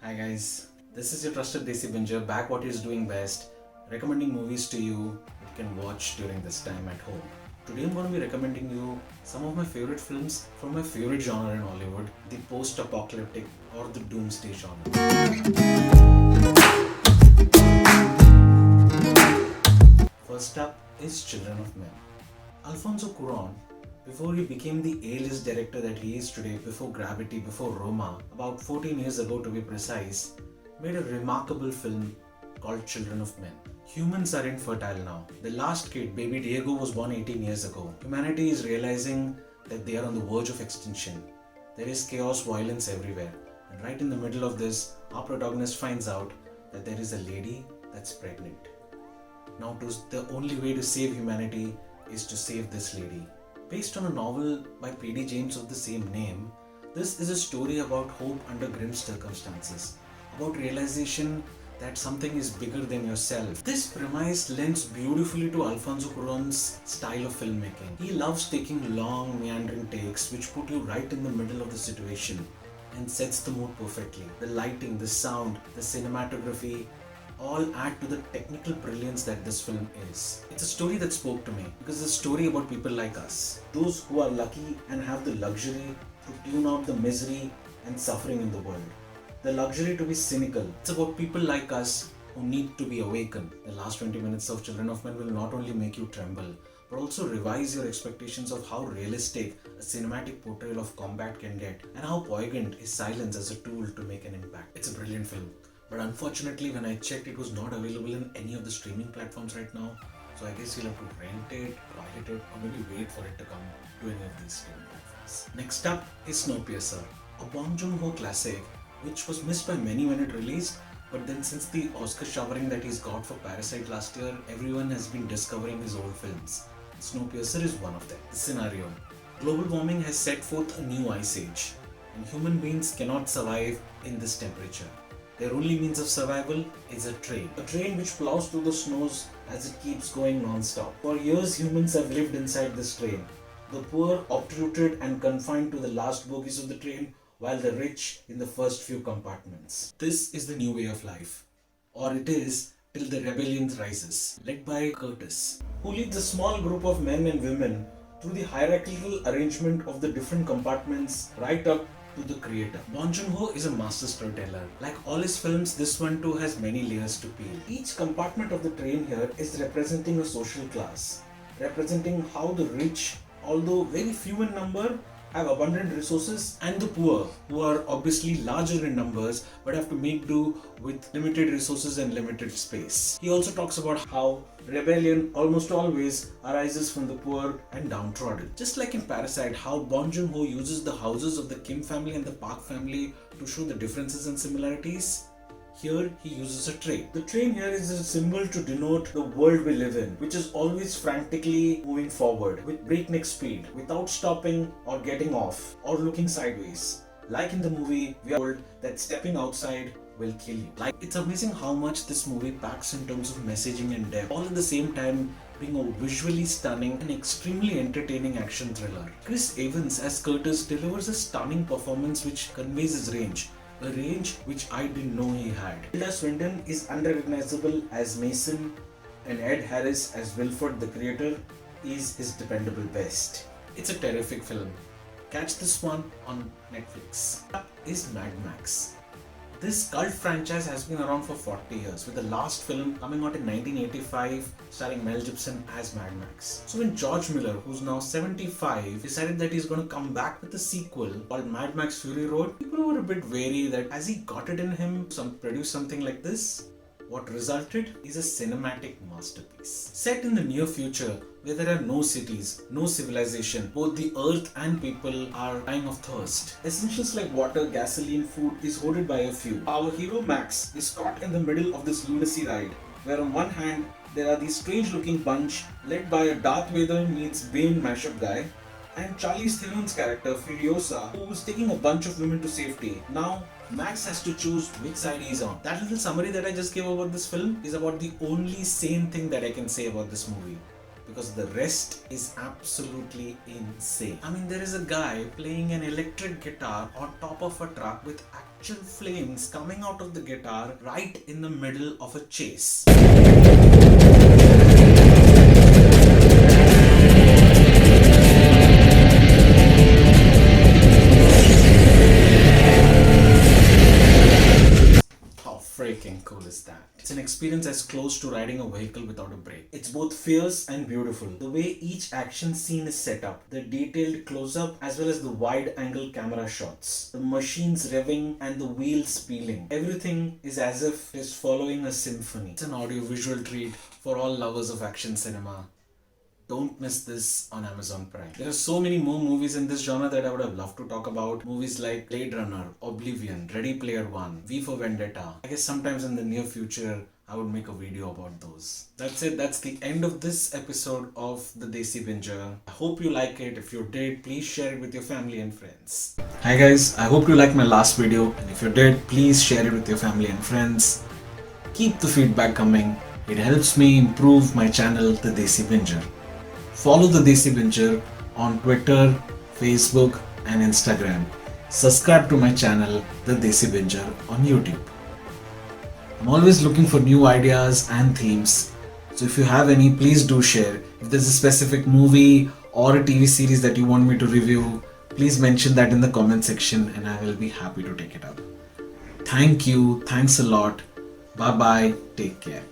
Hi guys, this is your trusted Desi Binger back what he's doing best, recommending movies to you you can watch during this time at home. Today I'm going to be recommending you some of my favorite films from my favorite genre in Hollywood, the post-apocalyptic or the doomsday genre. First up is Children of Men. Alfonso Cuarón, before he became the A-list director that he is today, before Gravity, before Roma, about 14 years ago to be precise, made a remarkable film called Children of Men. Humans are infertile now. The last kid, baby Diego, was born 18 years ago. Humanity is realizing that they are on the verge of extinction. There is chaos, violence everywhere. And right in the middle of this, our protagonist finds out that there is a lady that's pregnant. Now, the only way to save humanity is to save this lady. Based on a novel by P.D. James of the same name, this is a story about hope under grim circumstances, about realization that something is bigger than yourself. This premise lends beautifully to Alfonso Cuarón's style of filmmaking. He loves taking long, meandering takes which put you right in the middle of the situation and sets the mood perfectly. The lighting, the sound, the cinematography, all add to the technical brilliance that this film is. It's a story that spoke to me because it's a story about people like us, those who are lucky and have the luxury to tune out the misery and suffering in the world, the luxury to be cynical. It's about people like us who need to be awakened. The last 20 minutes of Children of Men will not only make you tremble, but also revise your expectations of how realistic a cinematic portrayal of combat can get and how poignant is silence as a tool to make an impact. It's a brilliant film. But unfortunately, when I checked, it was not available in any of the streaming platforms right now. So I guess you'll have to rent it, pirate it, or maybe wait for it to come to any of these streaming platforms. Next up is Snowpiercer, a Bong Joon-ho classic, which was missed by many when it released. But then since the Oscar showering that he's got for Parasite last year, everyone has been discovering his old films. Snowpiercer is one of them. The scenario: global warming has set forth a new ice age, and human beings cannot survive in this temperature. Their only means of survival is a train which plows through the snows as it keeps going non-stop. For years, humans have lived inside this train. The poor obtruded and confined to the last bogies of the train, while the rich in the first few compartments. This is the new way of life. Or it is till the rebellion rises, led by Curtis, who leads a small group of men and women through the hierarchical arrangement of the different compartments right up to the creator. Bong Joon-ho is a master storyteller. Like all his films, this one too has many layers to peel. Each compartment of the train here is representing a social class, representing how the rich, although very few in number, have abundant resources, and the poor, who are obviously larger in numbers but have to make do with limited resources and limited space. He also talks about how rebellion almost always arises from the poor and downtrodden. Just like in Parasite, how Bong Joon-ho uses the houses of the Kim family and the Park family to show the differences and similarities, here he uses a train. The train here is a symbol to denote the world we live in, which is always frantically moving forward with breakneck speed, without stopping or getting off or looking sideways. Like in the movie, we are told that stepping outside will kill you. Like, it's amazing how much this movie packs in terms of messaging and depth, all at the same time being a visually stunning and extremely entertaining action thriller. Chris Evans as Curtis delivers a stunning performance which conveys his range. A range which I didn't know he had. Tilda Swinton is unrecognizable as Mason, and Ed Harris as Wilford, the creator, is his dependable best. It's a terrific film. Catch this one on Netflix. That is Mad Max. This cult franchise has been around for 40 years, with the last film coming out in 1985 starring Mel Gibson as Mad Max. So when George Miller, who's now 75, decided that he's going to come back with a sequel called Mad Max Fury Road, people were a bit wary that has he got it in him to produce something like this? What resulted is a cinematic masterpiece. Set in the near future, where there are no cities, no civilization, both the earth and people are dying of thirst. Essentials like water, gasoline, food is hoarded by a few. Our hero Max is caught in the middle of this lunacy ride, where on one hand, there are these strange looking bunch led by a Darth Vader meets Bane mashup guy, and Charlize Theron's character Furiosa, who is taking a bunch of women to safety. Now, Max has to choose which side he's on. That little summary that I just gave about this film is about the only sane thing that I can say about this movie. because the rest is absolutely insane. I mean, there is a guy playing an electric guitar on top of a truck with actual flames coming out of the guitar right in the middle of a chase. How freaking cool is that? It's an experience as close to riding a vehicle without a brake. It's both fierce and beautiful. The way each action scene is set up, the detailed close-up as well as the wide-angle camera shots, the machines revving and the wheels peeling. Everything is as if it is following a symphony. It's an audio-visual treat for all lovers of action cinema. Don't miss this on Amazon Prime. There are so many more movies in this genre that I would have loved to talk about. Movies like Blade Runner, Oblivion, Ready Player One, V for Vendetta. I guess sometimes in the near future, I would make a video about those. That's it. That's the end of this episode of The Desi Binger. I hope you like it. If you did, please share it with your family and friends. Hi guys, I hope you liked my last video. And if you did, please share it with your family and friends. Keep the feedback coming. It helps me improve my channel, The Desi Binger. Follow The Desi Binger on Twitter, Facebook and Instagram. Subscribe to my channel, The Desi Binger on YouTube. I'm always looking for new ideas and themes. So if you have any, please do share. If there's a specific movie or a TV series that you want me to review, please mention that in the comment section and I will be happy to take it up. Thank you. Thanks a lot. Bye bye. Take care.